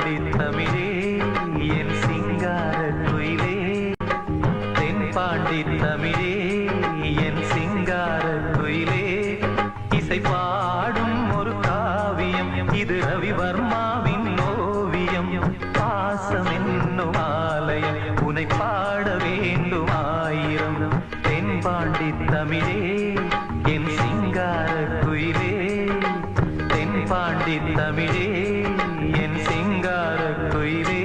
பாண்டி தமிழே என் சிங்கார குயிலே தென்பாண்டி தமிழே என் சிங்கார குயிலே இசை பாடும் ஒரு காவியம் இது ரவிவர்மாவின் ஓவியம் பாசம் என்னும் ஆலயம் உனை பாட வேண்டும் ஆயிரம் தென்பாண்டி தமிழே என் சிங்கார குயிலே தென்பாண்டி தமிழே என் சிங்கார குயிலே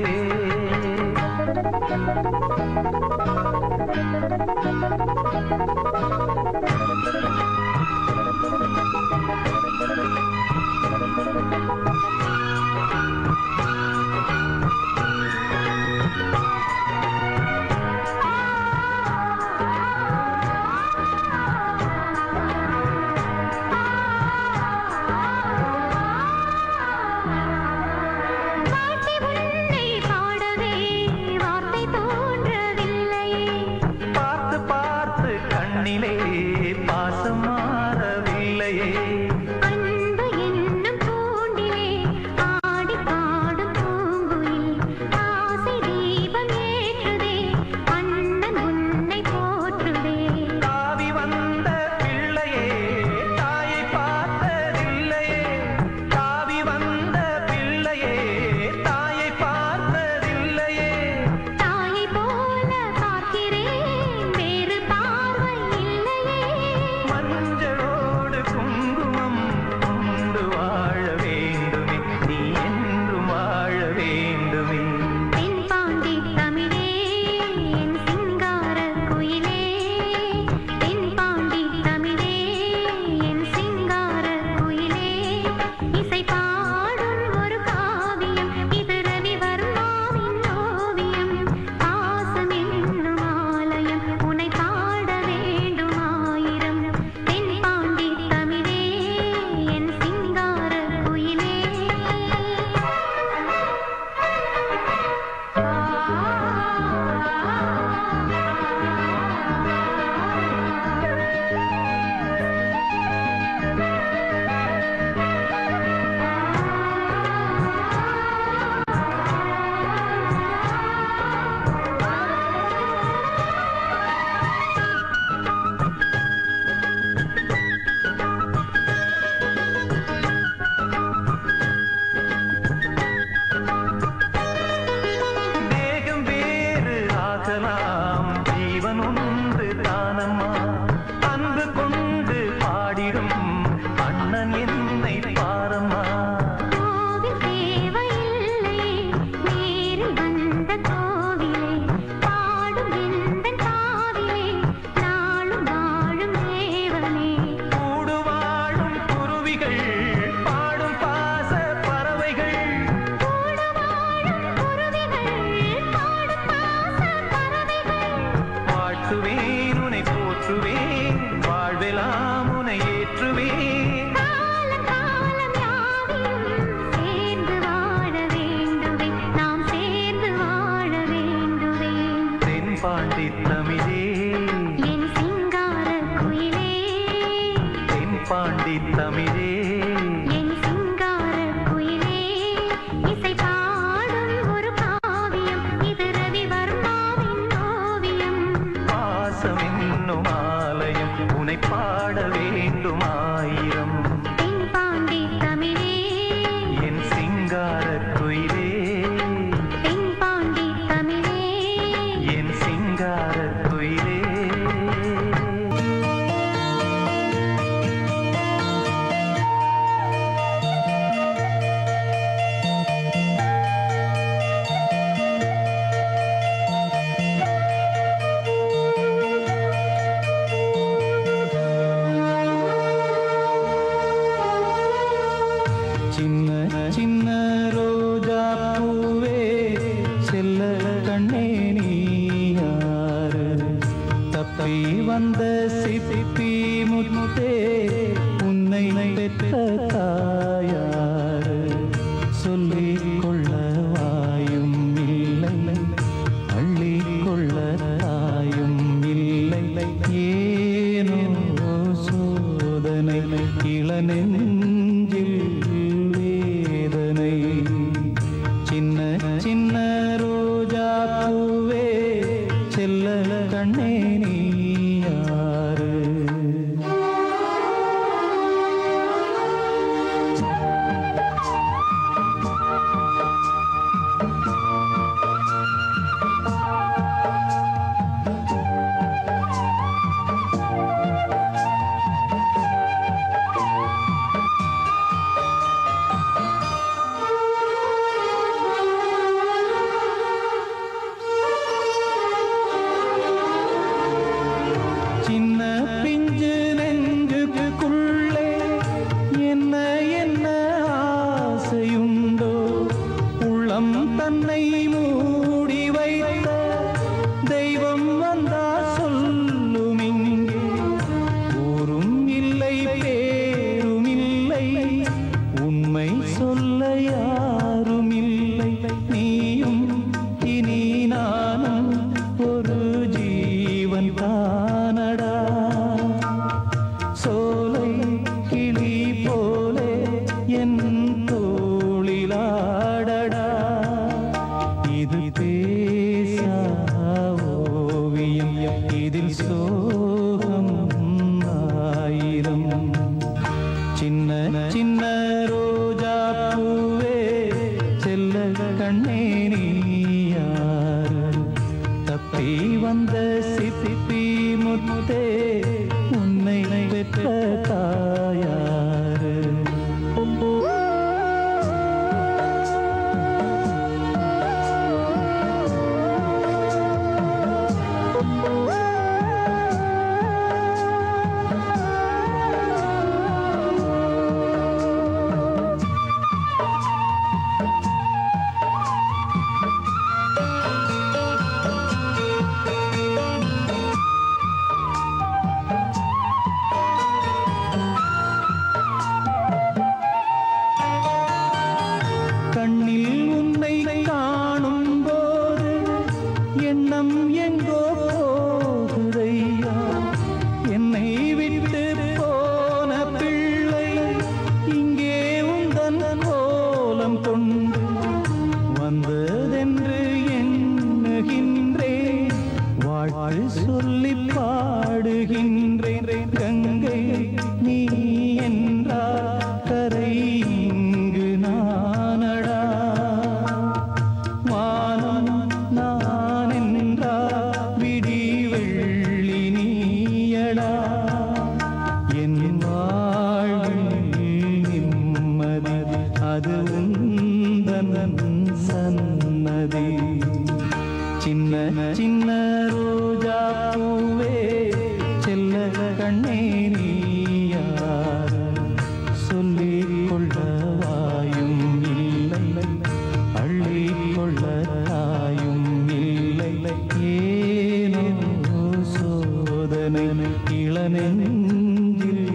பாசம் மாறவில்லையே அன்பு என்னும் பூண்டிலே ஆடி பாடும் பூங்குயில் ஆசை தீபம் ஏற்றுதே அண்ணன் உன்னை போற்றுதே தாவி வந்த பிள்ளையே தாயை பார்த்ததில்லையே தாவி வந்த பிள்ளையே தாயை பார்த்ததில்லையே தாயை போல பார்க்கிறேன் வேறு பார்வை மஞ்சளோடு குங்குமம் கொண்டு வாழ வேண்டுமே நீ என்றும் வாழ வேண்டுமே தென்பாண்டி தமிழே என் சிங்கார குயிலே தென்பாண்டி தமிழே என் சிங்கார குயிலே இசை பாடும் ஒரு காவியம் இது ரவிவர்மாவின் ஓவியம் பாசம் என்னும் ஆலயம் உன்னை பாட வேண்டும் ஆயிரம் தென்பாண்டி தமிழே என் சிங்கார குயிலே தேகம் வேறு ஆகலாம் ஜீவன் ஒன்று தானம்மா அன்பு கொண்டு பாடிடும் அண்ணன் என்னை பாரம்மா கோவில் தேவையில்லை நேரில் வந்த கோவிலே பாடும் எந்தன் காவிலே நாளும் வாழும் தேவனே கூடு வாழும் குருவிகள் பாடும் பாச பறவைகள் கூட வாழும் குருவிகள் பாடும் பாச பறவைகள் வாழ்த்துவேன் உனை போற்றுவேன் வாழ்வெல்லாம் உனை ஏற்றுவேன் காலம் காலம் யாவையும் சேர்ந்து வாழ வேண்டுவே நாம் சேர்ந்து வாழ வேண்டுவே தென்பாண்டி தமிழே என் சிங்கார குயிலே தென்பாண்டி தமிழே என் சிங்கார குயிலே இசை பாடும் ஒரு காவியம் இது ரவிவர்மாவின் ஓவியம் பாசம் என்னும் ஆலயம் உனை பாட வேண்டும் ஆயிரம் தென்பாண்டி தமிழே என் சிங்கார குயிலே தென்பாண்டி தமிழே என் சிங்கார குயிலே சின்ன சின்ன ரோஜா பூவே செல்ல கண்ணே நீ யாரு தப்பி வந்த சிப்பி முத்தே உன்னை பெற்ற தாயாரு சொல்லிக் கொள்ள வாயும் இல்லை அள்ளிக் கொள்ள தாயும் இல்லை ஏனோ சோதனை இளநெஞ்சில் வேதனை சின்ன தோளிலாடடா இது பேசா ஓவியம் இதில் சோகம் ஆயிரம் சின்ன சின்ன ரோஜா பூவே செல்ல கண்ணே நீ யார் தப்பி வந்த சிப்பி முத்தே உன்னை பெற்ற தாயாரு கண்ணில் உன்னை காணும் போது எண்ணம் எங்கோ போகுதையா என்னை விட்டு போன பிள்ளை இங்கே உந்தன் கோலம் கொண்டு வந்ததென்று எண்ணுகின்றேன் வாழ் சொல்லி பாடுகின்றேன் கங்கை நீ என்றால் கரை இங்கு நானடா வானம் நான் என்றால் விடி வெள்ளி நீயடா என் வாழ்வில் நிம்மதி அது உந்தன் சன்னதி சின்ன சின்ன ரோஜா பூவே செல்ல கண்ணே நீ யார் சொல்லிக் கொள்ள வாயும் இல்லை அள்ளிக் கொள்ள தாயும் இல்லை ஏனோ சோதனை இளநெஞ்சில்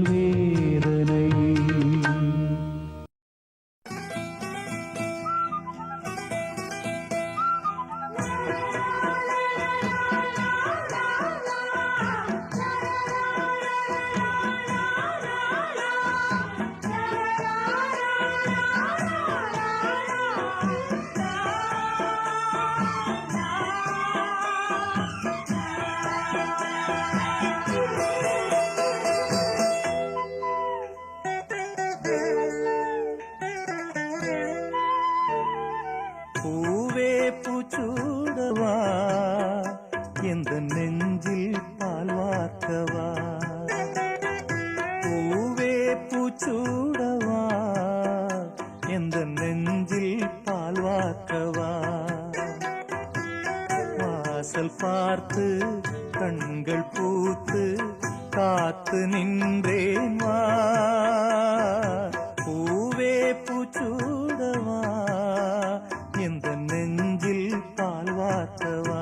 வேதனை பூவே பூச்சூடவா எந்த நெஞ்சில் பால் வார்க்கவா பூவே பூச்சூடவா எந்த நெஞ்சில் பால் வார்க்கவா வாசல் பார்த்து கண்கள் பூத்து காத்து நின்றேன் வா பூவே பூச்சூடவா எந்த நெஞ்சில் பால் வார்த்தவா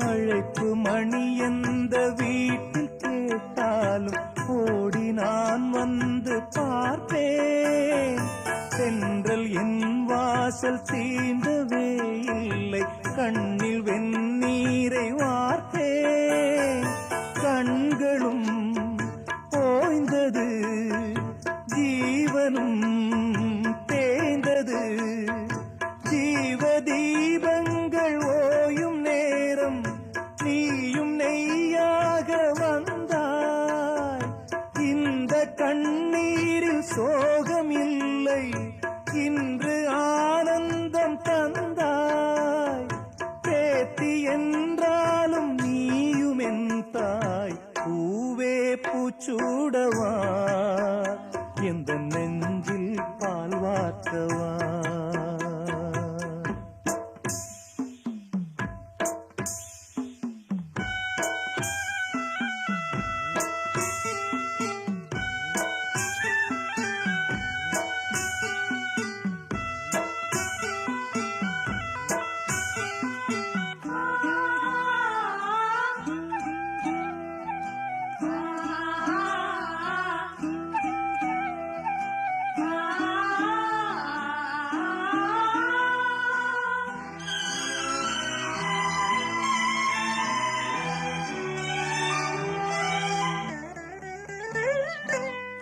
அழைப்பு மணி எந்த வீட்டில் கேட்டாலும் ஓடி நான் வந்து பார்ப்பேன் தென்றல் என் வாசல் தீண்டவே இல்லை கண்ணில் வெந்நீரை வார்த்தேன் கண்களும் ஓய்ந்தது ஜீவனும் தேய்ந்தது ஜீவ தீபங்கள் ஓயும் நேரம் நீயும் நெய்யாக வந்தாய் இந்த கண்ணீரில் சோகம் இல்லை இன்று ஆனந்தம் தந்தாய் பேத்தி என்றாலும் நீயும் என் தாய் பூவே பூச்சூடவா எந்த நெஞ்சில் பால் வார்த்தவா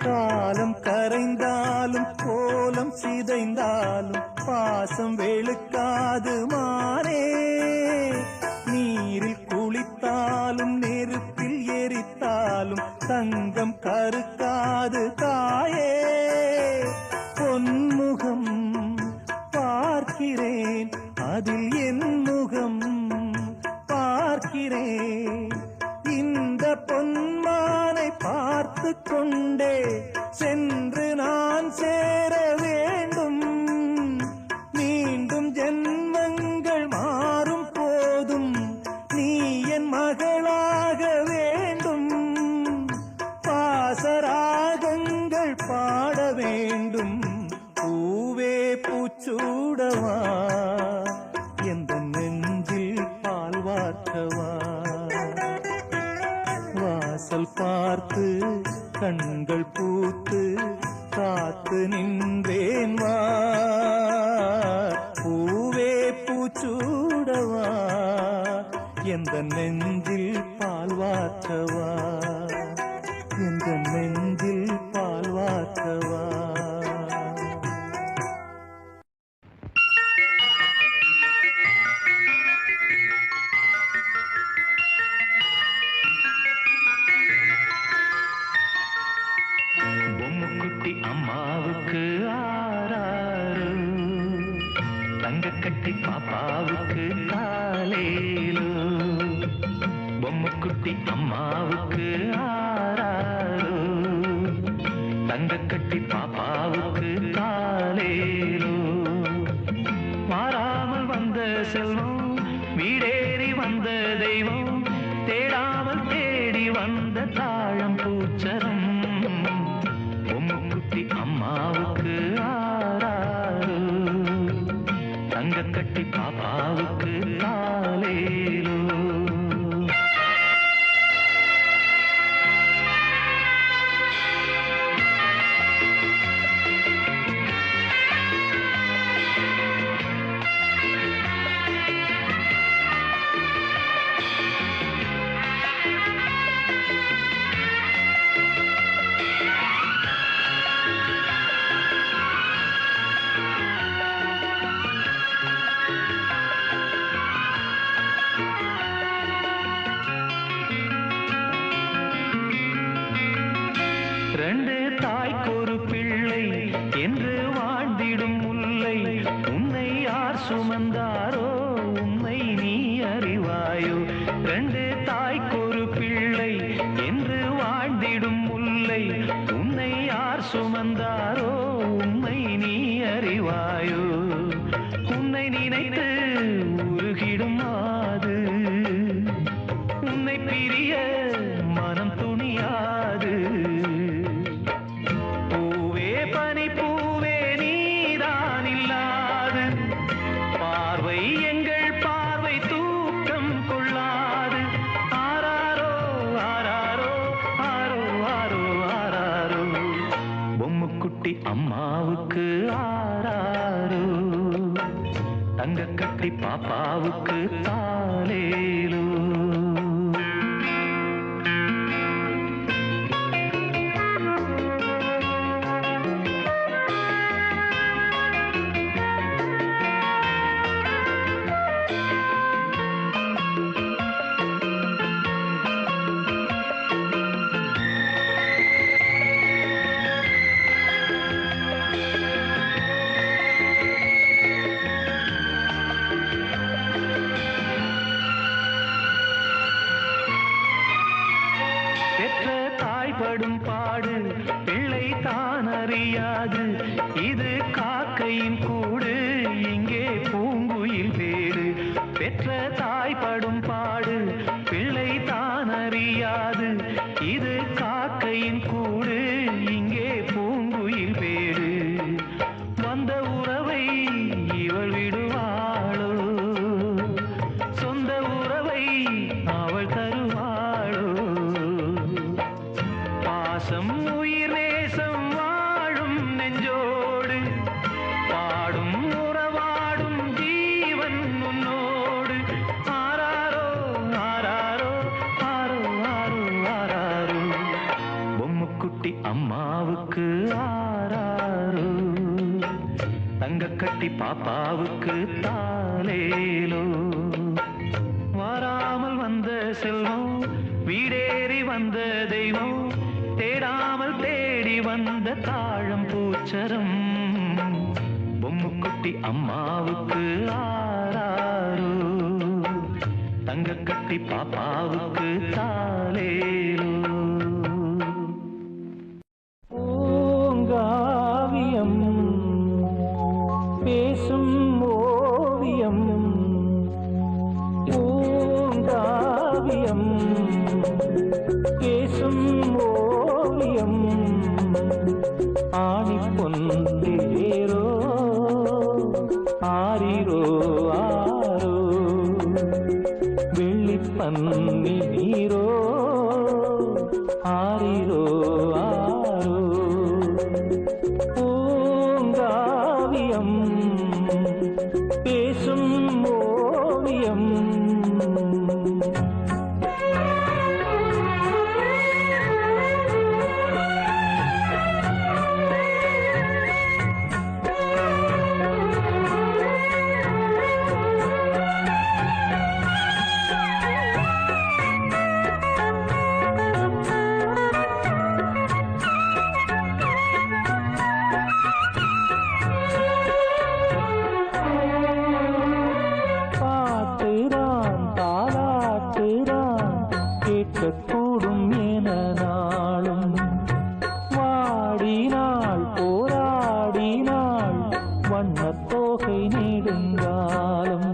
காலம் கரைந்தாலும் கோலம் சிதைந்தாலும் பாசம் வெளுக்காது மானே. நீரில் குளித்தாலும் நெருப்பில் எரித்தாலும் தங்கம் கருக்காது தாயே. பொன்முகம் பார்க்கிறேன், அதில் என் முகம் பார்க்கிறேன். இந்த பொன்மானை பார்த்து கொண்டே சென்று நான் சேர வேண்டும். மீண்டும் ஜென்மங்கள் மாறும் போதும் நீ என் மகளாக வேண்டும். பாசராகங்கள் பாட வேண்டும். பூவே பூச்சூடவா, எந்த நெஞ்சில் பால் வார்க்கவா. வாசல் பார்த்து கண்கள் பூத்து காத்து நின்றேன் வா. பூவே பூச்சூடவா, எந்த நெஞ்சில் பால் வார்க்கவா, எந்த நெஞ்சில் பால் வார்க்கவா. பொம்முக்குட்டி அம்மாவுக்கு ஆராரு, தங்கக்கட்டி பாப்பாவுக்கு காலேலு. பொம்முக்குட்டி அம்மாவுக்கு ஆராரு, தங்கக்கட்டி பாப்பாவுக்கு காலேலு. மாறாமல் வந்த செல்வம், வீடேறி வந்த தெய்வம், தேடாமல் தேடி வந்த தாழம் பூச்சரம். பொம்முக்குட்டி அம்மாவுக்கு ஆராரு, தங்கக்கட்டி பாப்பாவுக்கு காலேலு. ரெண்டு தாய்க்கொரு பிள்ளை என்று வாழ்ந்திடும் முல்லை, உன்னை யார் சுமந்தாரோ உன்னை நீ அறிவாயோ. ரெண்டு தாய்க்கொரு பிள்ளை என்று வாழ்ந்திடும் முல்லை, உன்னை யார் சுமந்தாரோ உன்னை நீ அறிவாயோ. உன்னை நினைத்து உருகிடும் மாது, உன்னை பிரிய மனம் துணியாது. பனி பூவே நீதான் இல்லாது, பார்வை எங்கள் பார்வை தூக்கம் கொள்ளாது. ஆராரோ ஆராரோ ஆரோ ஆரோ ஆராரோ. பொம்முக்குட்டி அம்மாவுக்கு ஆராரோ, தங்கக்கட்டி பாப்பாவுக்கு காலேலு. படும் பாடு பிள்ளை தான் அறியாது. இது காக்கையின் கூடு, இங்கே பூங்குயில் வேடு. பெற்ற தாய் படும் பாடு பிள்ளை தான் அறியாது. இது காக்கையின் கூடு, இங்கே பூங்குயில் வேடு. வந்த உறவை இவள் விடுவாளோ, சொந்த உறவை அவள் தருவாளோ. பாசம் உயிர் நேசம் வாழும் நெஞ்சோடு, பாடும் உறவாடும் ஜீவன் உன்னோடு. ஆராரோ ஆராரோ ஆரோ ஆரோ ஆராரோ. பொம்முக்குட்டி அம்மா அம்மாவுக்கு ஆராரோ, தங்க கட்டி பாப்பாவுக்கு தாலேலோ. வாராமல் வந்த செல்வம், வீடேறி வந்த தெய்வம், தேடாமல் தேடி வந்த தாழம் பூச்சரம். பொம்முக்குட்டி அம்மாவுக்கு ஆராரோ, தங்க கட்டி பாப்பாவுக்கு தாலேலோ. பூங்காவியம் பேசும் ஓவியம், பூங்காவியம் பேசும் ஓவியம், ஆணிப்பொன்றேரோ ஆரிரோ ஆரோ, வெள்ளிப்பன்னி நீரோ ஆரிரோ ஆரோ. பூங்காவியம் பேசும் ஓவியம். பாட்டுதான் தாலாட்டுதான் கேட்கக்கூடும் என நாளும், வாடினாள் போராடினாள் வண்ணத்தோகை நெடுங்காலம்.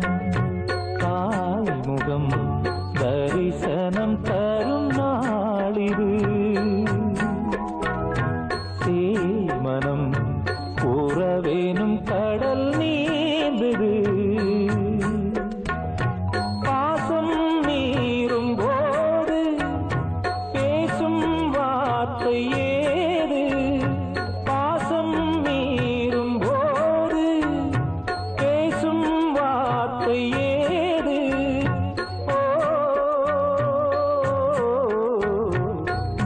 தாய்முகம் தரிசனம் தரும் நாளிது, சேமனம் கூறவேனும் கடல் நீந்தது. பாசம் மீறும் போது பேசும் வார்த்தை ஏது, பாசம் மீறும் போது பேசும் வார்த்தை ஏது. ஓ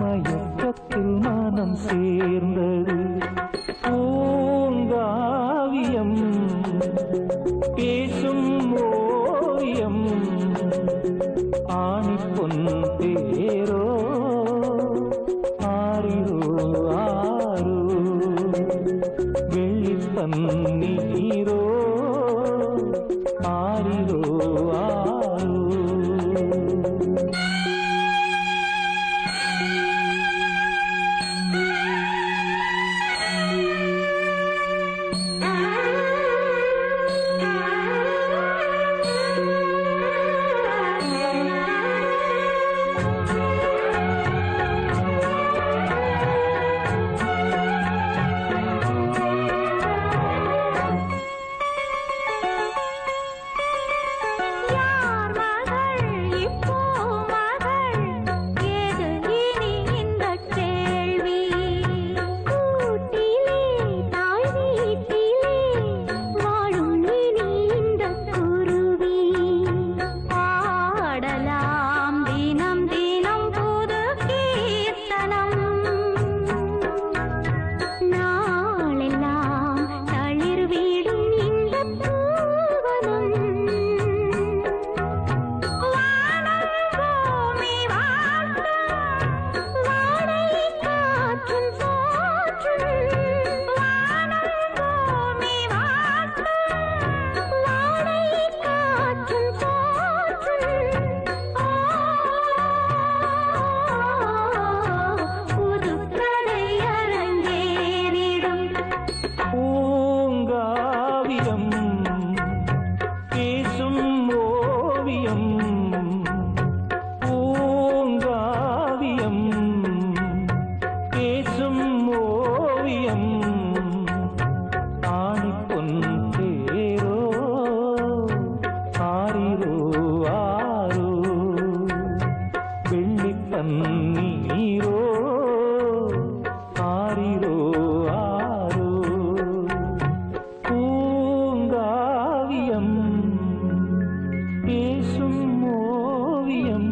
மயக்கத்தில் மனம் சேர்ந்தது. பூங்காவியம் பேசும் ஓவியம், ஆணிப்பொன் தேரோ ஆரிரோ ஆரோ, வெள்ளிப்பன்னி நீரோ ஆரிரோ ஆரோ. யார் மகள் இப்போ மகள், ஏது இனி இந்த கேள்வி? கூட்டிலே தாய் வீட்டிலே வாழும் இனி இந்த குருவி. பாடலாம் தினம் தினம் புது கீர்த்தனம், நாளெல்லாம் தளிர் வீடும் இந்த பூவனம். வானம் பூமி வாழ்த்தும், வாடை காற்றும் போற்றும். வானம் பூமி வாழ்த்தும், வாடை காற்றும் போற்றும். புது கதை அரங்கேறிடும். பூங்காவியம் பேசும் ஓவியம், பூங்காவியம் பேசும் ஓவியம், ஆணிப்பொன் தேரோ ஆரிரோ ஆரோ, வெள்ளிப்பன்னி நீரோ ஆரிரோ ஆரோ. பூங்காவியம் பேசும் ஓவியம்.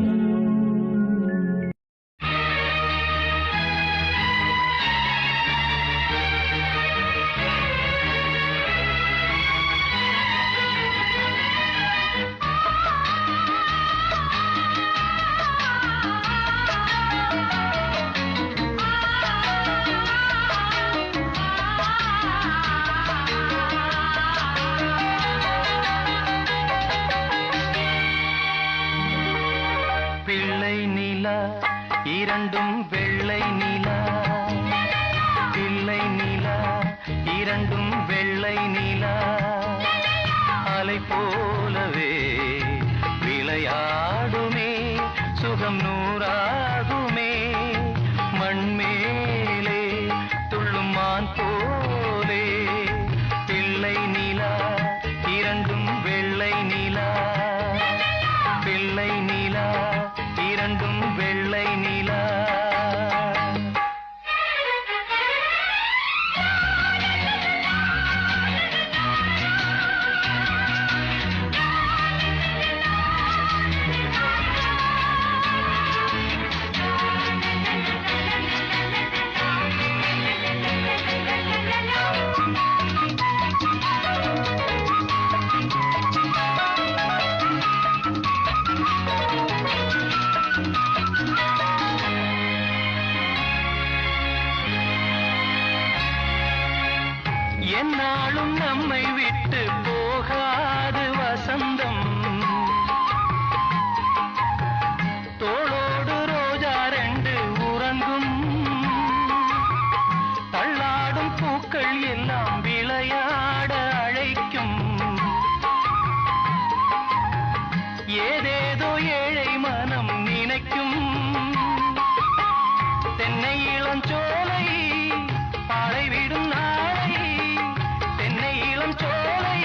இரண்டும் வெள்ளை நிலா பிள்ளை நிலா இரண்டும் வெள்ளை நிலா அலை போலவே விளையாடுமே சுகம் நூறாகுமே மண்மேலே துள்ளும் மான் போலே பிள்ளை நிலா இரண்டும் வெள்ளை நிலா பிள்ளை நிலா இரண்டும் வெள்ளை நிலா என்னாலும் நம்மை விட்டு போகாது வசந்தம் தோளோடு ரோஜா ரெண்டு உறங்கும் தள்ளாடும் பூக்கள் எல்லாம் விளையாட அழைக்கும் ஏதேதோ ஏழை மனம் நினைக்கும் தென்னை இளஞ்சோலை பாலை விடும் நாளை தென்னை இளஞ்சோலை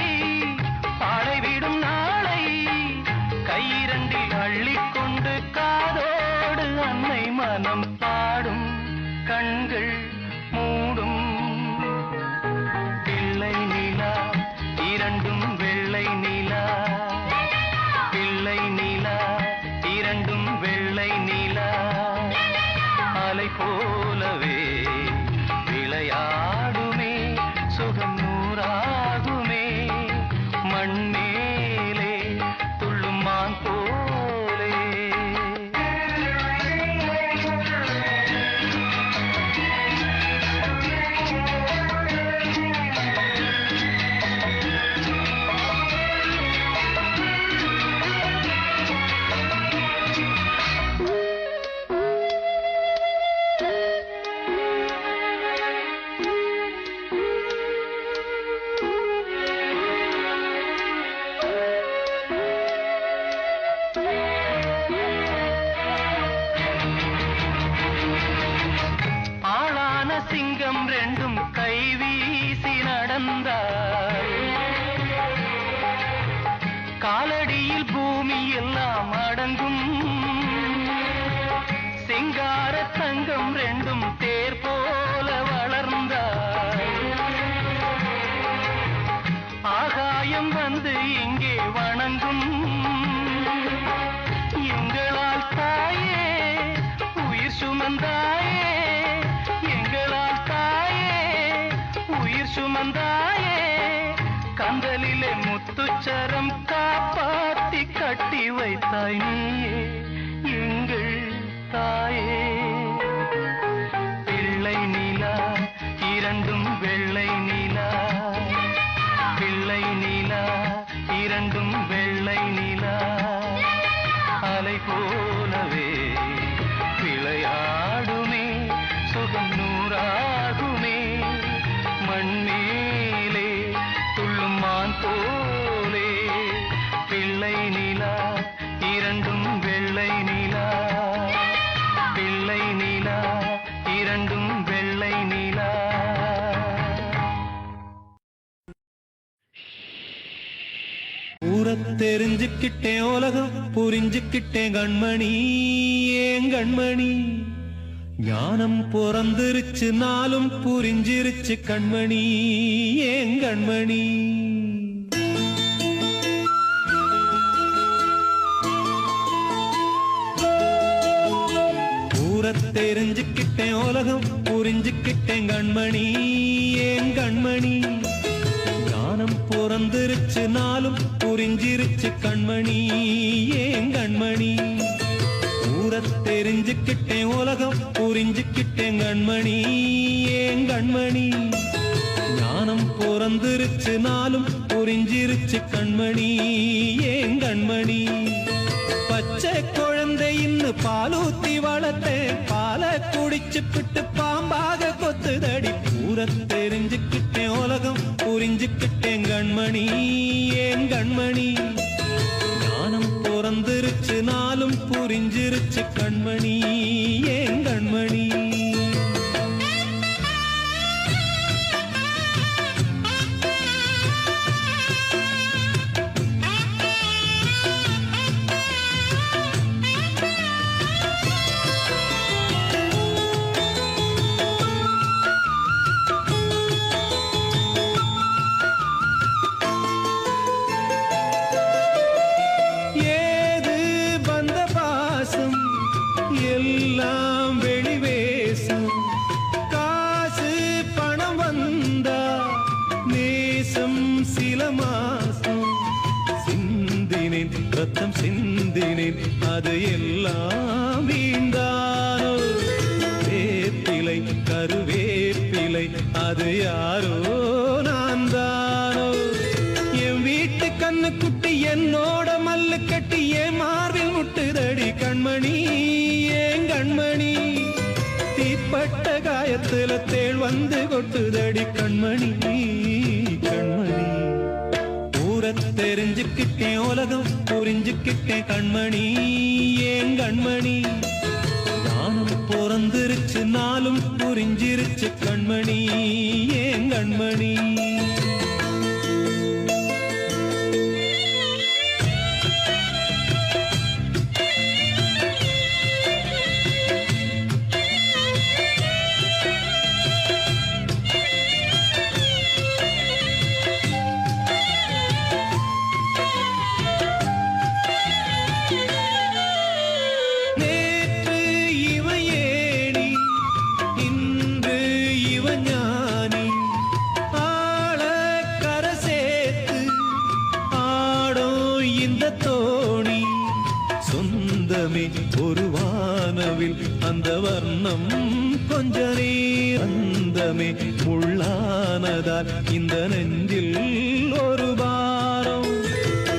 பாலை விடும் நாளை கையிரண்டில் அள்ளிக்கொண்டு காதோடு அன்னை மனம் பாடும் கண்கள் மூடும் பிள்ளை நிலா இரண்டும் வெள்ளை நிலா பிள்ளை நிலா இரண்டும் வெள்ளை நிலா அலை போலவே விளையாடுமே சுகம் நூறாகுமே மண்மேலே துள்ளும் மான் போலே ஆளான சிங்கம் ரெண்டும் கை வீசி நடந்தார் காலடியில் பூமி எல்லாம் அடங்கும் சிங்கார தங்கம் ரெண்டும் தேர் போல வளர்ந்தார் ஆகாயம் வந்து இங்கே வணங்கும் எங்களால் தாயே உயிர் சுமந்தாயே எங்களால் தாயே உயிர் சுமந்தாயே கந்தலிலே முத்துச்சரம் காப்பாத்தி கட்டி வைத்தாய் நீயே எங்கள் தாயே பிள்ளை நிலா இரண்டும் வெள்ளை நிலா பிள்ளை நிலா இரண்டும் வெள்ளை நிலா அலை போலவே விளையாடுமே சுகம் நூறாகுமே மண்மேலே துள்ளும் மான் போலே பிள்ளை நிலா இரண்டும் வெள்ளை நிலா பிள்ளை நிலா இரண்டும் வெள்ளை நிலா ஊரத் தெரிஞ்சுக்கிட்டேன் உலகம் புரிஞ்சுக்கிட்டேன் கண்மணி ஏன் கண்மணி ஞானம் பிறந்திருச்சு நாளும் புரிஞ்சிருச்சு கண்மணி ஏன் கண்மணி ஊரத் தெரிஞ்சுக்கிட்டேன் உலகம் புரிஞ்சுக்கிட்டேன் கண்மணி ஏன் கண்மணி ஞானம் பிறந்திருச்சு நாளும் புரிஞ்சிருச்சு கண்மணி ஏன் கண்மணி ஊரத் தெரிஞ்சுக்கிட்டேன் உலகம் புரிஞ்சுக்கிட்டேன் கண்மணி ஏன் கண்மணி ஞானம் பிறந்திருச்சு நாளும் புரிஞ்சிருச்சு கண்மணி ஏன் கண்மணி பச்சை குழந்தை இன்னும் பாலூத்தி வளர்த்தேன் பாலை குடிச்சுக்கிட்டு பாம்பாக கொத்துதடி ஊர தெரிஞ்சுக்கிட்டேன் உலகம் புரிஞ்சுக்கிட்டேன் கண்மணி ஏன் கண்மணி ஞானம் பிறந்திருச்சு நாளும் புரிஞ்சிருச்சு கண்மணி ஏன் கண்மணி எல்லாம் வெளிவேசம் காசு பணம் வந்தா நேசம் சில மாசம் சிந்தினேன் ரத்தம் சிந்தினேன் அது எல்லாம் வீண்டானோ வேப்பிலை கருவேப்பிலை அது யாரோ நான் தானோ என் வீட்டு கண்ணு குட்டி என்னோட மல்லு கட்டி என் மார்பில் முட்டுதடி கண்மணி ஏன் கண்மணி தீப்பட்ட காயத்துல தேள் வந்து கொட்டுதடி கண்மணி கண்மணி ஊர தெரிஞ்சுக்கிட்டேன் உலகம் புரிஞ்சுக்கிட்டேன் கண்மணி ஏன் கண்மணி ஞானம் பிறந்திருச்சு நாளும் புரிஞ்சிருச்சு கண்மணி ஏன் கண்மணி ஒரு வானவில் அந்த வர்ணம் கொஞ்ச நேரந்தமே முள்ளானதால் இந்த நெஞ்சில் ஒரு பாரம்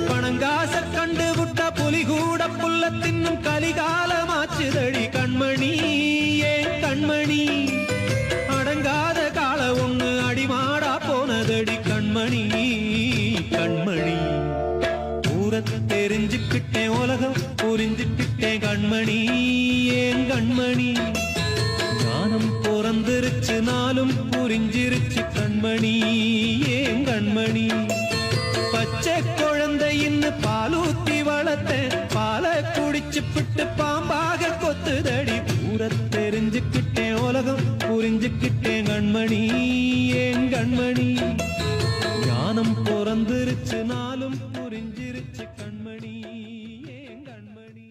பணங்காச கண்டு விட்ட புலி கூட புல்ல தின்னும் கலிகாலமாச்சுதடி கண்மணி ஏன் கண்மணி அடங்காத கால ஒண்ணு அடிமாடா போனதடி கண்மணி கண்மணி ஊர தெரிஞ்சுக்கிட்டேன் உலகம் புரிஞ்சுக்கிட்டேன் கண்மணி ஏன் கண்மணி ஞானம் பிறந்திருச்சு நாளும் புரிஞ்சிருச்சு கண்மணி ஏன் கண்மணி பச்சை குழந்தை இன்னும் பாலூத்தி வளர்த்தேன் பாலை குடிச்சு பிட்டு பாம்பாக கொத்துதடி ஊர தெரிஞ்சுக்கிட்டேன் உலகம் புரிஞ்சுக்கிட்டேன் கண்மணி ஏன் கண்மணி ஞானம் பிறந்திருச்சு நாளும் புரிஞ்சிருச்சு கண்மணி ஏன் கண்மணி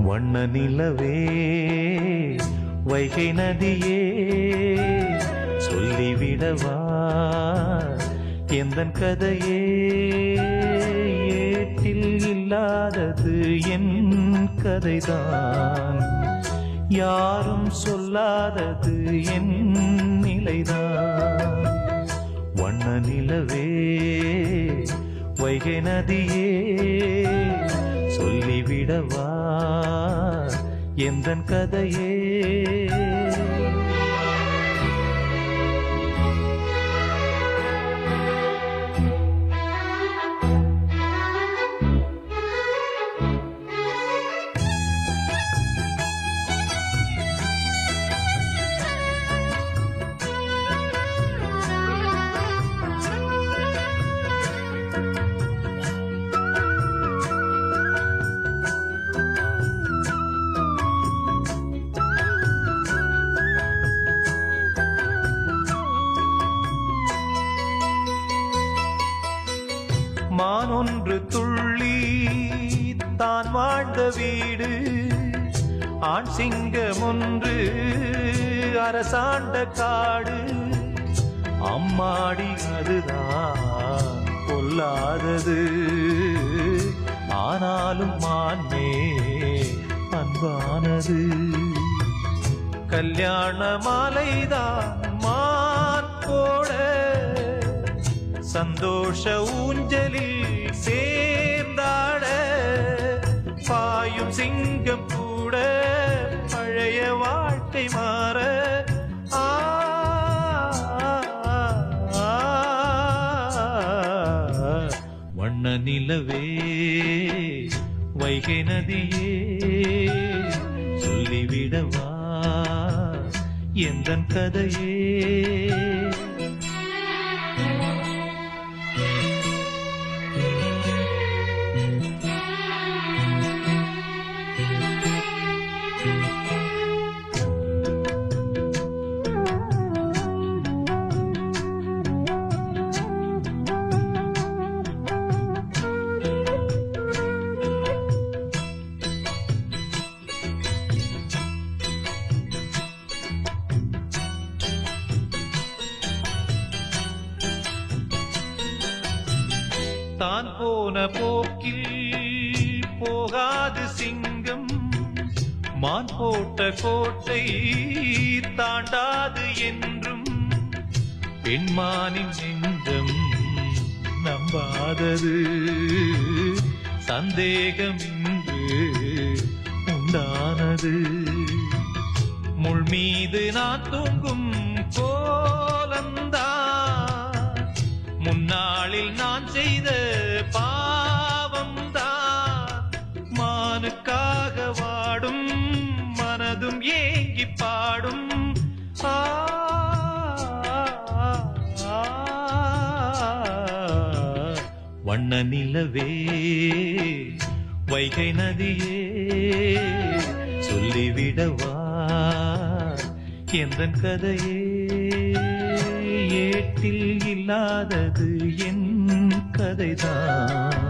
வண்ண நிலவே வைகை நதியே சொல்லிவிடவா எந்தன் கதையே ஏட்டில் இல்லாதது என் கதைதான் யாரும் சொல்லாதது என் நிலைதான் வண்ண நிலவே வைகை நதியே சொல்லிவிடவா எந்தன் கதையே மானொன்று துள்ளி தான் வாழ்ந்த வீடு ஆண் சிங்கம் ஒன்று அரசாண்ட காடு அம்மாடி அதுதான் கொல்லாதது ஆனாலும் மான்மே அன்பானது கல்யாண மாலைதான் மான் போட சந்தோஷ ஊஞ்சலில் சேர்ந்தாட பாயும் சிங்கம் கூட பழைய வாழ்க்கை மாற வண்ண நிலவே வைகை நதியே சொல்லிவிடவா எந்தன் கதையே தான் போன போக்கில் போகாது சிங்கம் மான் போட்ட கோட்டை தாண்டாது என்றும் பெண்மானின் நெஞ்சம் நம்பாதது சந்தேகம் இன்று உண்டானது முள் மீது நான் தூங்கும் கோலந்தான் முன்னாளில் நான் செய்த பாவம்தான் மானுக்காக வாடும் மனதும் ஏங்கி பாடும் வண்ண நிலவே வைகை நதியே சொல்லிவிடவா எந்தன் கதையே ஏட்டில் இல்லாதது என் கதைதான்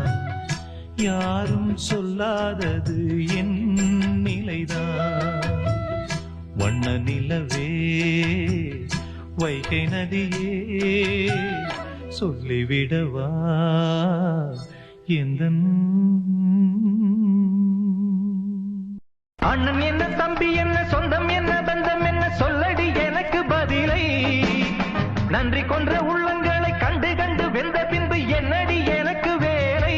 யாரும் சொல்லாதது என் நிலைதான் வண்ண நிலவே வைகை நதியே சொல்லிவிடவா எந்தன் அண்ணன் என்ன தம்பி என்ன சொந்தம் என்ன பந்தம் என்ன சொல்லடி எனக்கு பதிலை நன்றி கொன்ற உள்ளங்களை கண்டு கண்டு வெந்த பின்பு என்னடி எனக்கு வேலை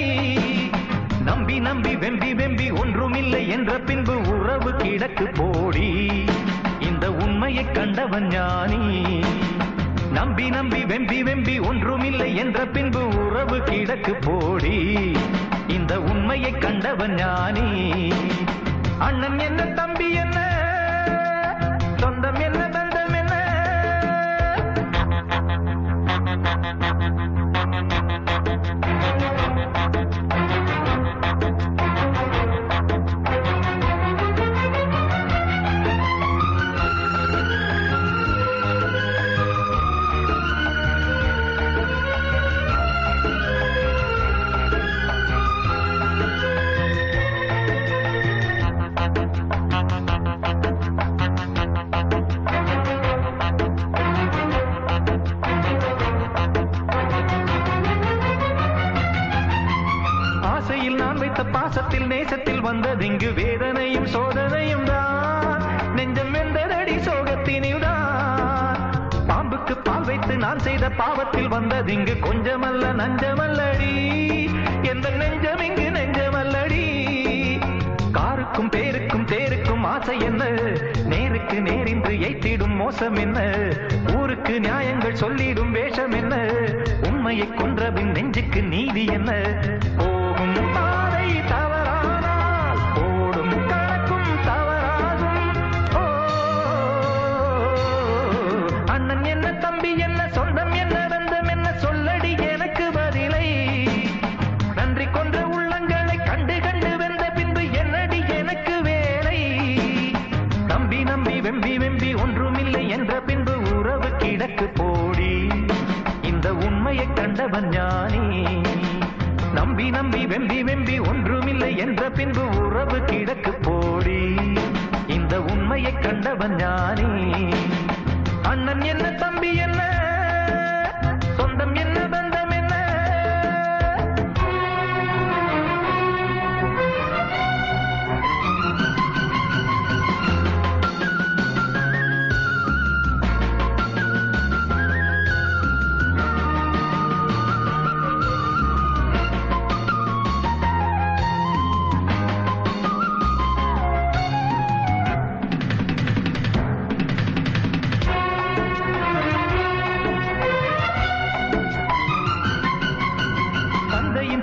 நம்பி நம்பி வெம்பி வெம்பி ஒன்றுமில்லை என்ற பின்பு உறவு கிடக்கு போடி இந்த உண்மையை கண்டவன் ஞானி நம்பி நம்பி வெம்பி வெம்பி ஒன்றுமில்லை என்ற பின்பு உறவு கிடக்கு போடி இந்த உண்மையை கண்டவன் ஞானி அண்ணன் என்ன தம்பி என்ன சொந்தம் என்ன பந்தம் என்ன பாசத்தில் நேசத்தில் வந்ததிங்கு வேதனையும் சோதனையும் தான் நெஞ்சம் வெந்ததடி சோகத்தினில் தான் பாம்புக்கு பால் வைத்து நான் செய்த பாவத்தில் வந்ததிங்கு கொஞ்சமல்ல நஞ்சமல்லடி எந்த நெஞ்சம் இங்கு நெஞ்சமல்லடி காருக்கும் பேருக்கும் தேருக்கும் ஆசை என்ன நேருக்கு நேரின்று எய்த்திடும் மோசம் என்ன ஊருக்கு நியாயங்கள் சொல்லிடும் வேஷம் என்ன உண்மையை கொன்றபின் நெஞ்சுக்கு நீதி என்ன போகும் பாதை தவறானால் ஓடும் கணக்கும் தவறாகும் அண்ணன் என்ன தம்பி என்ன சொந்தம் என்ன பந்தம் என்ன சொல்லடி எனக்கு பதிலை நன்றி கொன்ற உள்ளங்களை கண்டு கண்டு வெந்த பின்பு என்னடி எனக்கு வேலை நம்பி நம்பி வெம்பி வெம்பி ஒன்றுமில்லை என்ற பின்பு உறவு கிடக்கு போடி இந்த உண்மையை கண்டவன் ஞானி நம்பி நம்பி வெம்பி வெம்பி ஒன்றுமில்லை என்ற பின்பு உறவு கிடக்கு போடி இந்த உண்மையை கண்டவன் ஞானி. அண்ணன் என்ன தம்பி என்ன, சொந்தம் என்ன பந்தம் என்ன.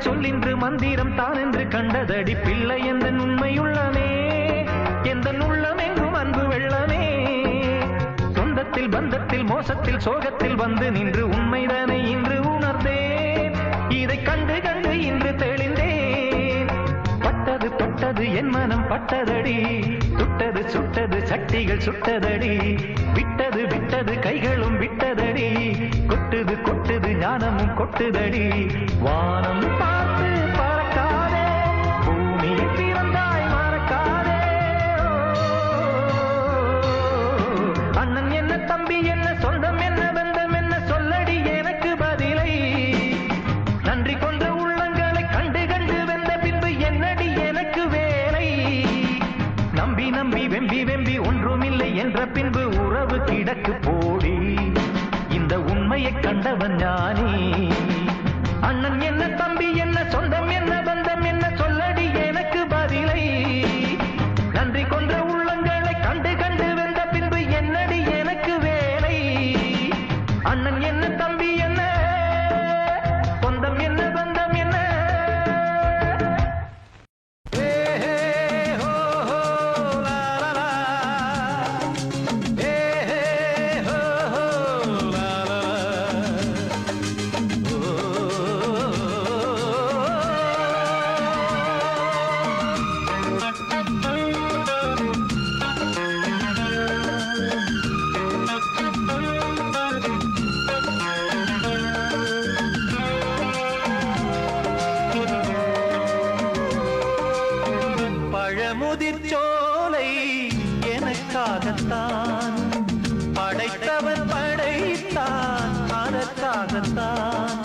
சொல்லின்று மந்திரம் தான் என்று கண்டதடி பிள்ளை எந்த உண்மையுள்ளமே, எந்த உள்ளம் எங்கும் அன்பு வெள்ளமே. சொந்தத்தில் பந்தத்தில் மோசத்தில் சோகத்தில் வந்து நின்று உண்மைதானே இன்று உணர்ந்தேன். இதை கண்டு கண்டு இன்று தெளிந்தேன். பட்டது தொட்டது என் மனம் பட்டதடி, சுட்டது சுட்டது சட்டிகள் சுட்டதடி. விட்டது விட்டது கைகளும் விட்டதடி, கொட்டுது கொட்டுது ஞானமும் கொட்டுதடி. வானம் பார்த்து பறக்காதே, பூமியில் பிறந்தாய் மறக்காதே. அண்ணன் என்ன தம்பி என்ன, சொந்தம் என்ன பந்தம் என்ன, சொல்லடி எனக்கு பதிலை. நன்றி கொண்ட உள்ளங்களை கண்டு கண்டு வெந்த பின்பு என்னடி எனக்கு வேலை. நம்பி நம்பி வெம்பி வெம்பி ஒன்றுமில்லை என்ற பின்பு உறவு கிடக்கு போடி. இந்த உண்மையை கண்டவன் ஞானி. அண்ணன் என்ன தம்பி என்ன, சொந்தம் என்ன பந்தம் என்ன, சொல்லடி எனக்கு பதிலை. நன்றி கொன்ற உள்ளங்களை கண்டு கண்டு வெந்த பின்பு என்னடி எனக்கு வேலை. அண்ணன் என்ன தம்பி என்ன, சொந்தம் என்ன பந்தம் என்ன. பழமுதிர்ச்சோலை எனக்காகத்தான் படைத்தவன் படைத்தான், அதற்காகத்தான்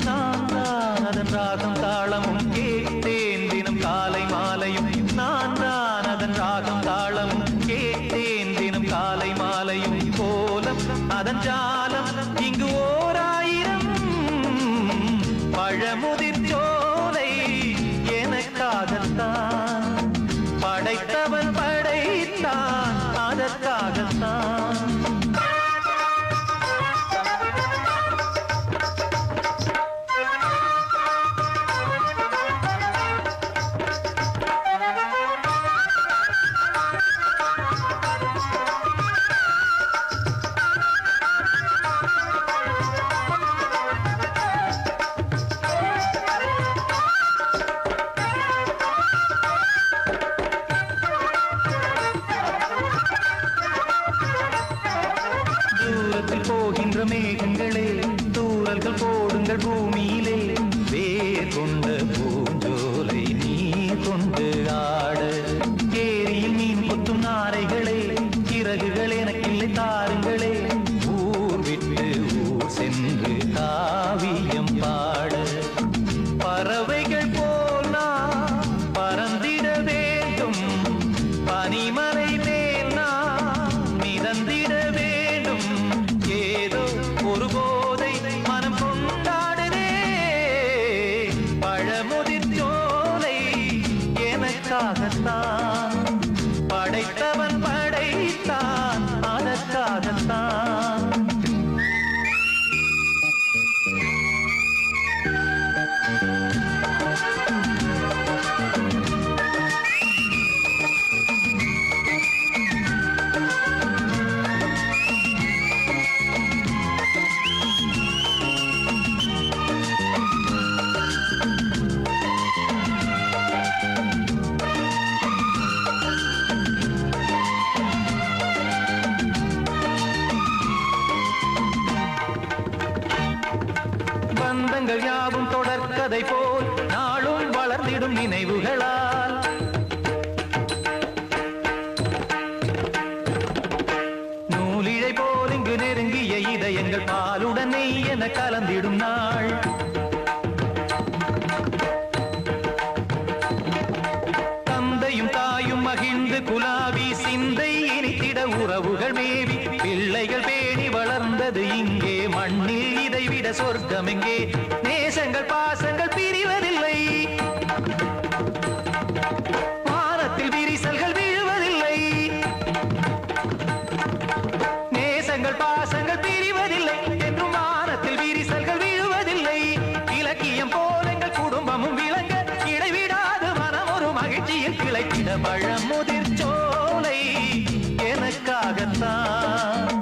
நான் தான் அதன் ராகம் தாளமும் கேட்டேன் தினம் காலை மாலையும். நான் தான் அதன் ராகம் தாளமும் கேட்டேன் தினம் காலை மாலையும். கோலம் அதன் ஜாலம் இங்கு ஓர் ஆயிரம். பழமுதிர்ச்சோலை எனக்காகத்தான் படைத்தவன் படைத்தான், அதற்காகத்தான். போகின்ற மேகங்களே, தூறல்கள் போடுங்கள் பூமியிலே. வேர் கொண்ட பூஞ்சோலை நீர் கொண்டு ஆட, ஏரியில் மீன் கொத்தும் நாரைகளே, இறகுகள் எனக்கில்லை தாருங்களே. ஊர் விட்டு ஊர் சென்று காவியம் பாட, பறவைகள் போல் நான் பறந்திட வேண்டும். பனிமலை மேல் நான் மிதந்திட வேண்டும். ஏதோ ஒரு போதை மனம் கொண்டாடுதே. பழமுதிர்ச்சோலை எனக்காகத்தான் படைத்தவன் படைத்தான், அதற்காகத்தான். பந்தங்கள் யாவும் தொடர்கதை போல் நாளும் வளர்ந்திடும் நினைவுகளால். நாள். தந்தையும் தாயும் மகிழ்ந்து குலாவி சிந்தை இனித்திட உறவுகள் மேவி பிள்ளைகள் பேணி வளர்ந்தது இங்கே மண்ணில் இதைவிட சொர்க்கம் எங்கே நேசங்கள் பாசங்கள் பிரிவதில்லை வானத்தில் விரிசல்கள் விழுவதில்லை நேசங்கள் பாசங்கள் பிரிவதில்லை என்றும் வானத்தில் விரிசல்கள் விழுவதில்லை இலக்கியம் போல எங்கள் குடும்பமும் விளங்க இடைவிடாது மனம் ஒரு மகிழ்ச்சியில் கிளைக்கிட பழமுதிர் சோலை எனக்காகத்தான்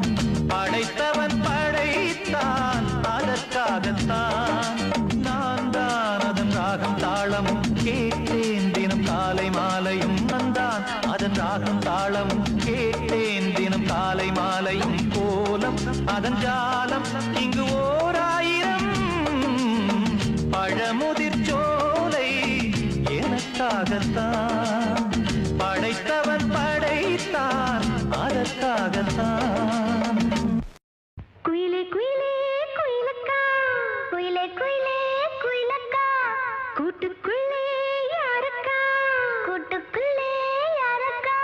படைத்தவன் படைத்தான் அதற்காகத்தான் நான் தான் அதன் ராகம் தாளமும் கேட்டேன் தினம் காலை மாலையும் வந்தான் அதன் ராகம் தாளமும் கேட்டேன் தினம் காலை மாலையும் கோலம் அதன் ஜாலம் இங்கு ஓர் ஆயிரம் பழமுதிர் சோலை எனக்காகத்தான் படைத்தவன் படைத்தான் அதற்காகத்தான். குயிலே குயிலே குயிலக்கா குயிலே குயிலே குயிலக்கா கூட்டுக்குள்ளே யாரக்கா கூட்டுக்குள்ளே யாரக்கா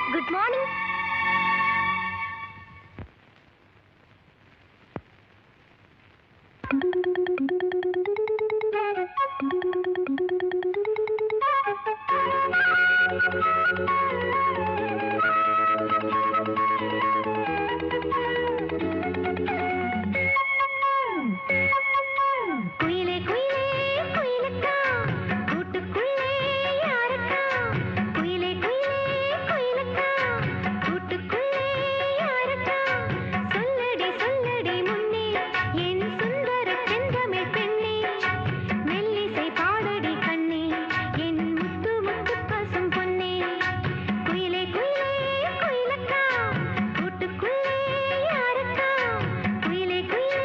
குட் மார்னிங். குயிலே குயிலே குயிலக்கா கூட்டுக்குள்ளே யாரக்கா குயிலே குயிலே குயிலக்கா கூட்டுக்குள்ளே யாரக்கா சொல்லடி சொல்லடி முன்னே என் சுந்தர செந்தமிழ் பெண்ணே மெல்லிசை பாடடி கண்ணே என் முத்து முத்து பசும் பொன்னே குயிலே குயிலே குயிலக்கா கூட்டுக்குள்ளே யாரக்கா குயிலே குயிலே.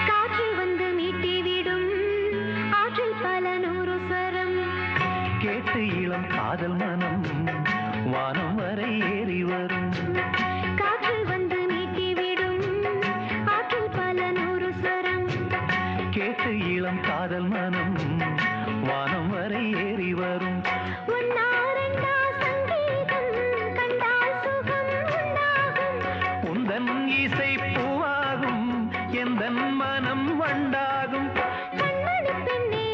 காற்றில் வந்து மீட்டி விடும் ஆற்றில் பல நூறு சரம் கேட்டு இளம் காதல் மனம் வானம் வரை ஏறி வரும் காற்றில் வந்து மீட்டி விடும் ஆற்றில் பல நூறு சரம் கேட்டு இளம் காதல் மனம் வானம் வரை ஏறி வரும் உன்னாரெண்டா சங்கீதம் கண்டால் சுகம் உண்டாகும் உந்தன் இசை பூவாகும் எந்தன் மனம் வண்டாகும் கண்மணி பெண்ணே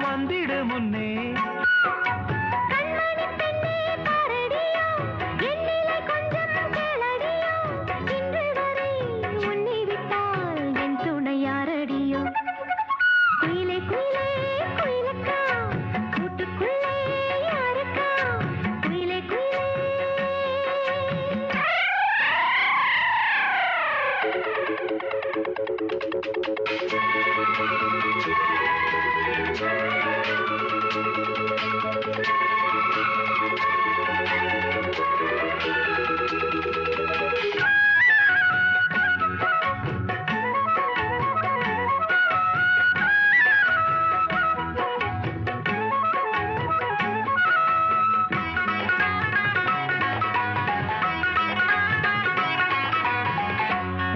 வந்திடு முன்னே கண்மணி பெண்ணே பாரடியோ என்னிலை கொஞ்சம் கேளடியோ இன்று வரை உன்னை விட்டால் என் துணை யாரடியோ குயிலே குயிலே குயிலக்கா கூட்டுக்குள்ளே யாரக்கா குயிலே குயிலே.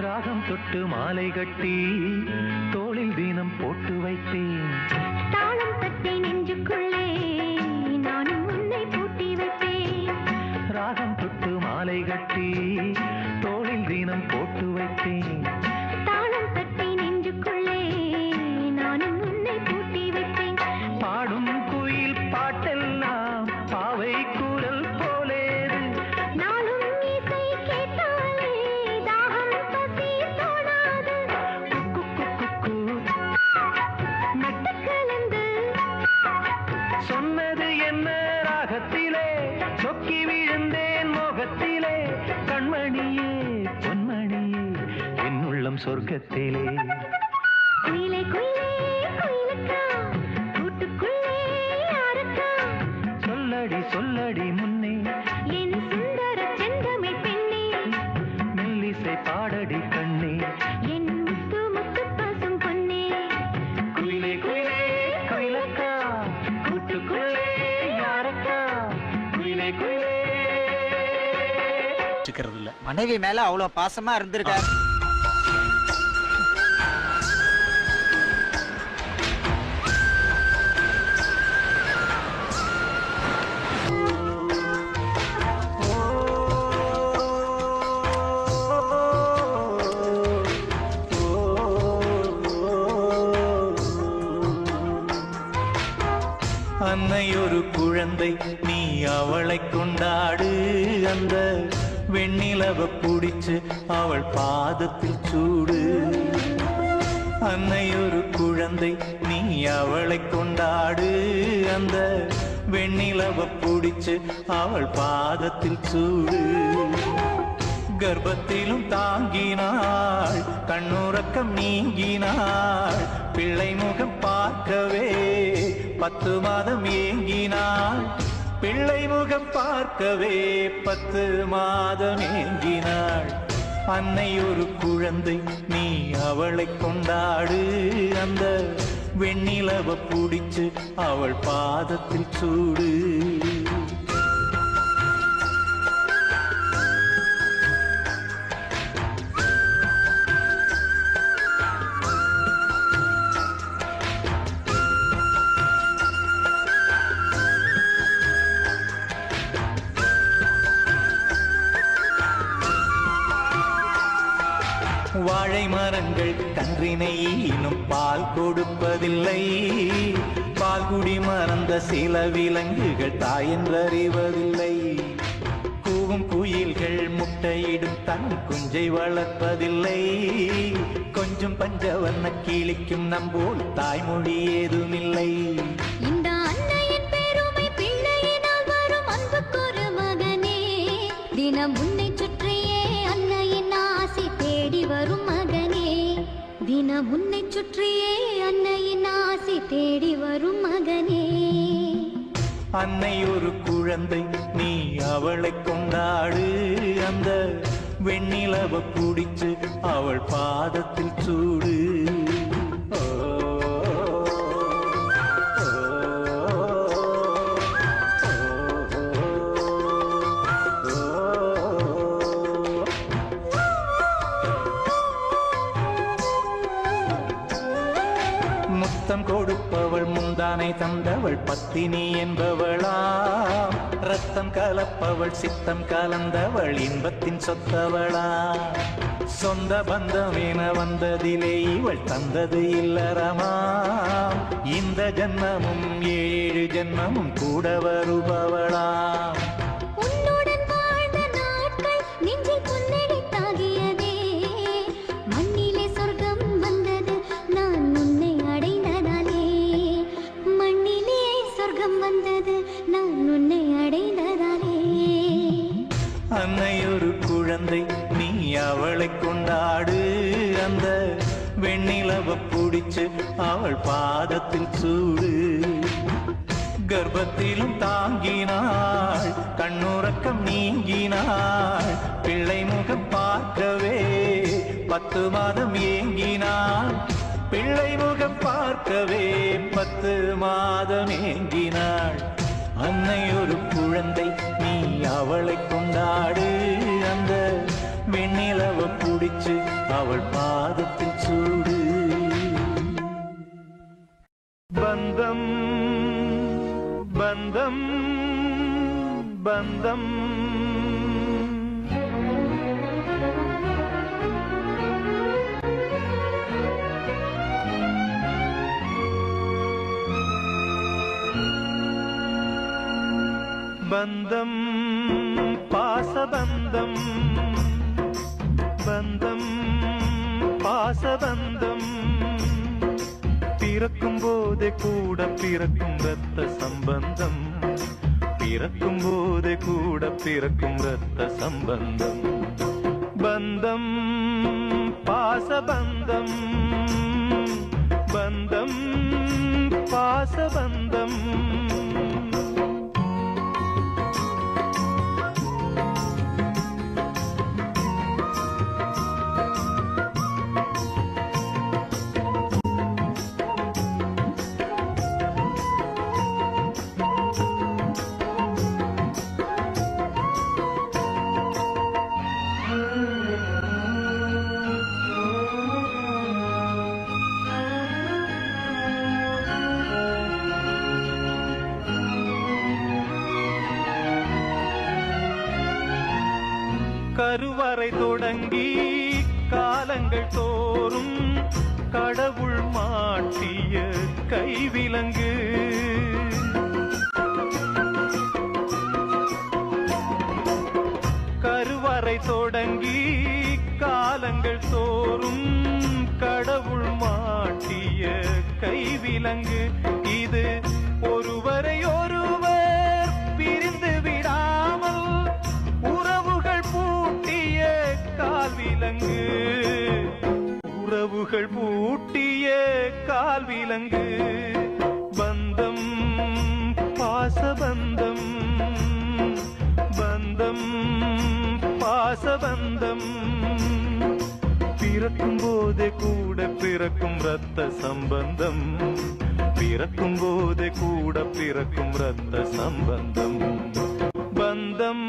ராகம் தொட்டு மாலை கட்டி தோளில் தினம் போட்டு வைத்தேன் தாளம் தட்டி நெஞ்சுக்குள்ளே நானும் உன்னை பூட்டி வைப்பேன் ராகம் தொட்டு மாலை கட்டி தோளில் தினம் போட்டு வைத்தேன் தாளம் தட்டி நெஞ்சுக்குள்ளே நானும் உன்னை பூட்டி வைப்பேன் பாடும் குயில் பாட்டெல்லாம் பாவை குரல் போலேது நாளும் இசை கேட்டு பொன்மணியே பொன்மணியே என் உள்ளம் சொர்க்கத்திலே குயிலே குயிலே குயிலக்கா கூட்டுக்குள்ளே யாரக்கா சொல்லடி சொல்லடி முன்னே என் சுந்தர செந்தமிழ் பெண்ணே மெல்லிசை பாடடி கண்ணே என் முத்து முத்து பாசம் பொன்னே குயிலே குயிலே குயிலக்கா கூட்டுக்குள்ளே யாரக்கா குயிலே குயிலே மனைவி மேல அவ்வளவு பாசமா இருந்திருக்காரு. அன்னை ஒரு குழந்தை நீ அவளை கொண்டாடு அந்த வெண்ணிலவ புடிச்சு அவள் பாதத்தில் சூடு அன்னை ஒரு குழந்தை நீ அவளை கொண்டாடு அந்த வெண்ணிலவ புடிச்சு அவள் பாதத்தில் சூடு கர்ப்பத்திலும் தாங்கினாள் கண்ணுறக்கம் நீங்கினாள் பிள்ளை முகம் பார்க்கவே 10 மாதம் ஏங்கினாள் பிள்ளை முகம் பார்க்கவே 10 மாதம் ஏங்கினாள் அன்னை ஒரு குழந்தை நீ அவளை கொண்டாடு அந்த வெண்ணிலவ புடிச்சு அவள் பாதத்தில் சூடு வாழை மரங்கள் கன்றினை இன்னும் பால் கொடுப்பதில்லை பால் குடி மறந்த சில விலங்குகள் தாயென்றறிவதில்லை கூவும் குயில்கள் முட்டையிடும் தன் குஞ்சை வளர்ப்பதில்லை கொஞ்சம் பஞ்சவர்ண கிளிக்கும் நம்போல் தாய்மொழி ஏதுமில்லை இந்த அன்னையின் பெருமை பிள்ளையினால் வரும் அன்புக்கொரு மகனே தினம் உன்னை சுற்றியே அன்னையின் ஆசி தேடி வரும் மகனே தினம் உன்னை சுற்றியே அன்னையின் ஆசி தேடி வரும் மகனே அன்னை ஒரு குழந்தை நீ அவளை கொண்டாடு அந்த வெண்ணிலவ புடிச்சு அவள் பாதத்தில் சூடு முத்தம் கொடுப்பவள் முந்தானை தந்தவள் பத்தினி என்பவளாம் ரத்தம் கலப்பவள் சித்தம் கலந்தவள் இன்பத்தின் சொத்தவளா சொந்த பந்தம் என வந்ததிலே இவள் தந்தது இல்லறமாம் இந்த ஜன்மமும் 7 ஜன்மமும் கூட வருபவளாம் உன்னுடன் வாழ்ந்த நாட்கள் நெஞ்சில் புன்னகைத்தாகியதே மண்ணிலே சொர்க்கம் வந்தது நான் உன்னை அடைந்ததாலே மண்ணிலே சொர்க்கம் வந்தது நான் உன்னை அடைந்ததாலே அன்னை ஒரு குழந்தை நீ அவளை கொண்டாடு அந்த வெண்ணிலவ புடிச்சு அவள் பாதத்தில் சூடு கர்ப்பத்திலும் தாங்கினாள் கண்ணுறக்கம் நீங்கினாள் பிள்ளை முகம் பார்க்கவே 10 மாதம் ஏங்கினாள் பிள்ளை முகம் பார்க்கவே 10 மாதம் ஏங்கினாள் அன்னை ஒரு குழந்தை நீ அவளை கொண்டாடு அந்த வெண்ணிலவ புடிச்சு அவள் பாதத்தில் சூடு பந்தம் பந்தம் பந்தம் பந்தம் பாசபந்தம் பந்தம் பாசபந்தம் பிறக்கும் போதே கூட பிறக்கும் ரத்த சம்பந்தம் பிறக்கும் போதே கூட பிறக்கும் ரத்த சம்பந்தம் பந்தம் பாசபந்தம் பந்தம் பாசபந்தம் கருவறை தொடங்கி காலங்கள் தோறும் கடவுள் மாட்டிய கைவிலங்கு கருவறை தொடங்கி காலங்கள் தோறும் கடவுள் மாட்டிய கைவிலங்கு இது ஒருவரை ஒருவர் பிரிந்து விடாமல் உறவுகள் பூட்டிய கால்விலங்கு உறவுகள் பூட்டிய கால்விலங்கு பந்தம் பாசபந்தம் பந்தம் பாசபந்தம் பிறக்கும் போதே கூட பிறக்கும் இரத்த சம்பந்தம் பிறக்கும் போதே கூட பிறக்கும் இரத்த சம்பந்தம் பந்தம்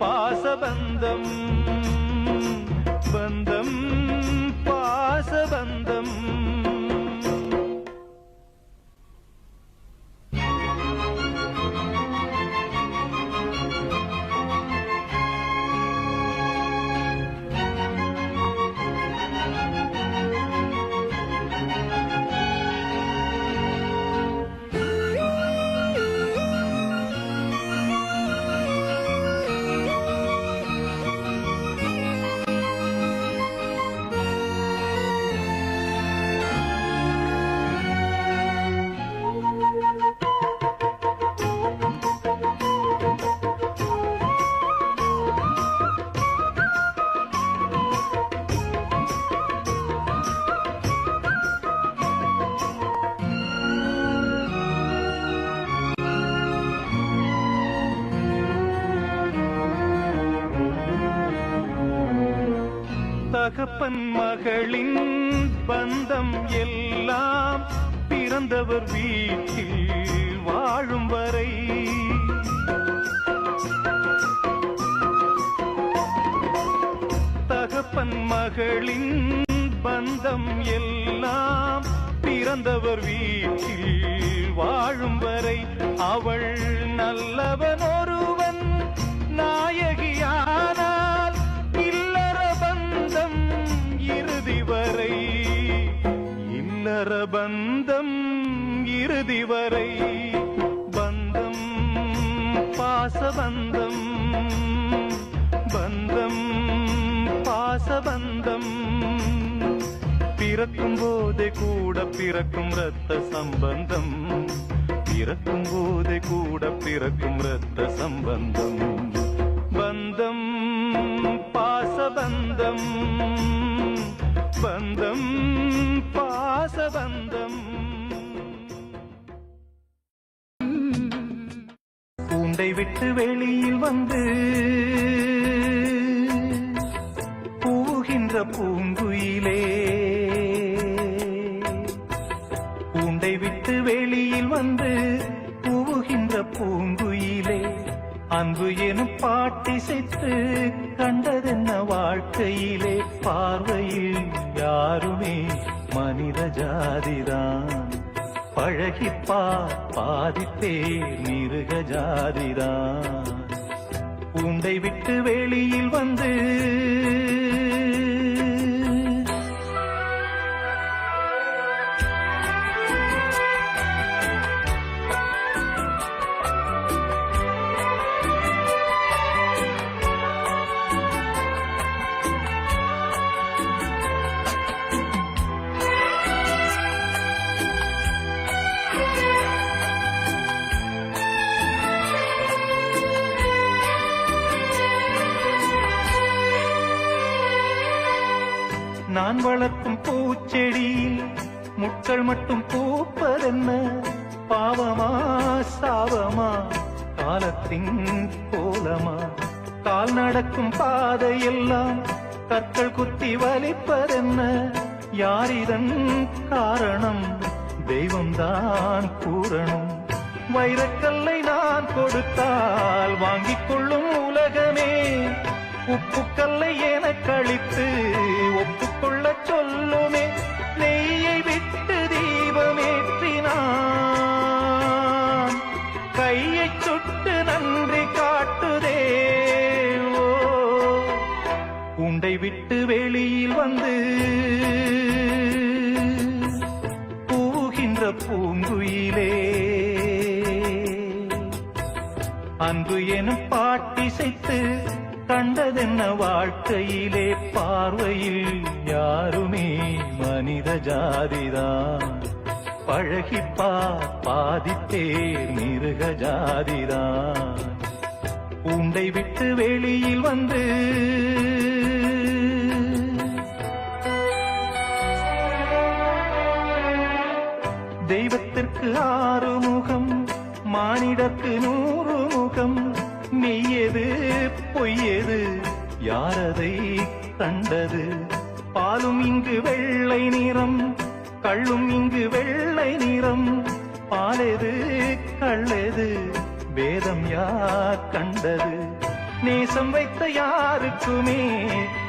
பாசபந்தம் பந்தம் பாசபந்தம் தகப்பன் மகளின் பந்தம் எல்லாம் பிறந்தவர் வீட்டில் வாழும் வரை தகப்பன் மகளின் பந்தம் எல்லாம் பிறந்தவர் வீட்டில் வாழும் வரை அவள் நல்லவன் ஒருவன் நாயகியானால் இல்லற பந்தம் இறுதி வரை இல்லற பந்தம் இறுதி வரை பந்தம் பாசபந்தம் பந்தம் பாசபந்தம் பிறக்கும் போதே கூட பிறக்கும் இரத்த சம்பந்தம் பிறக்கும் போதே கூட பிறக்கும் இரத்த சம்பந்தம் பந்தம் பாசபந்தம் பந்தம் பாசபந்தம் பூண்டை விட்டு வெளியில் வந்து பூகின்ற பூங்குயிலே பூண்டை விட்டு வெளியில் வந்து பூகின்ற பூங்குயிலே அன்பு எனும் பாட்டிசைத்து கண்டதென்ன வாழ்க்கையிலே பார்வையில் யாருமே மனித ஜாதிதான் பழகிப்பார் பாதிப்பே மிருக ஜாதிதான் பூண்டை விட்டு வெளியில் வந்து நான் வளர்க்கும் பூச்செடியில் முட்கள் மட்டும் பூப்பதென்ன? பாவமா சாவமா காலத்தின் கோலமா? கால் நடக்கும் பாதையெல்லாம் கற்கள் குத்தி வலிப்பதென்ன? யாரிதன் காரணம்? தெய்வம்தான் கூறணும். வைரக்கல்லை நான் கொடுத்தால் வாங்கிக் கொள்ளும் உலகமே, உப்புக்கல்லை என கழித்து ஒப்புக்கொள்ள சொல்லுமே. நெய்யை விட்டு தீபமேற்றினான் கையை சுட்டு நன்றி காட்டுதே. ஓ, உண்டை விட்டு வெளியில் வந்து பூகின்ற பூங்குயிலே, அன்பு எனும் பாட்டிசைத்து கண்டதென்ன வாழ்க்கையிலே? பார்வையில் யாருமே மனித ஜாதிதான், பழகிப்பா பாதித்தேர் மிருக ஜாதிதான். உண்டை விட்டு வெளியில் வந்து தெய்வத்திற்கு 6 முகம், மானிடற்கு 100 முகம். மெய்யது பொய்யது யாரதை கண்டது? பாலும் இங்கு வெள்ளை நிறம், கள்ளும் இங்கு வெள்ளை நிறம். பாலெது கள்ளெது வேதம் யார் கண்டது? நேசம் வைத்த யாருக்குமே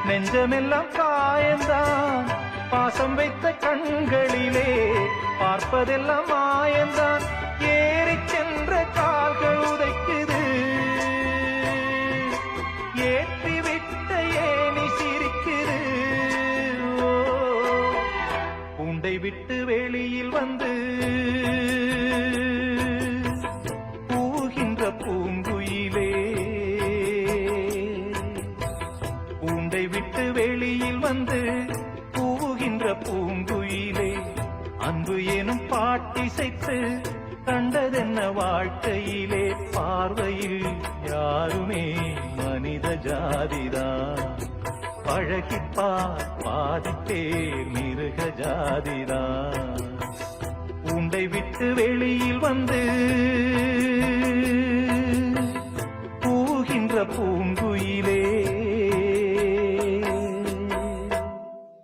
நெஞ்சமெல்லாம் காயந்தான், பாசம் வைத்த கண்களிலே பார்ப்பதெல்லாம் மாயந்தான். ஏறி சென்ற கால்கள் உதைக்குது, ஏற்றி விட்ட ஏனி சிரிக்குது. ஓ, உண்டை விட்டு வெளியில் வந்து பூகின்ற பூங்குயிலே, உண்டை விட்டு வெளியில் வந்து பூகின்ற பூங்குயிலே. அன்பு எனும் பாட்டிசைத்து கண்டதென்ன வாழ்க்கையிலே? பார்வையில் யாருமே மனித ஜாதிதான், பழகிப்பா பாதித்தேர் மிருக ஜாதிதான். உண்டை விட்டு வெளியில் வந்து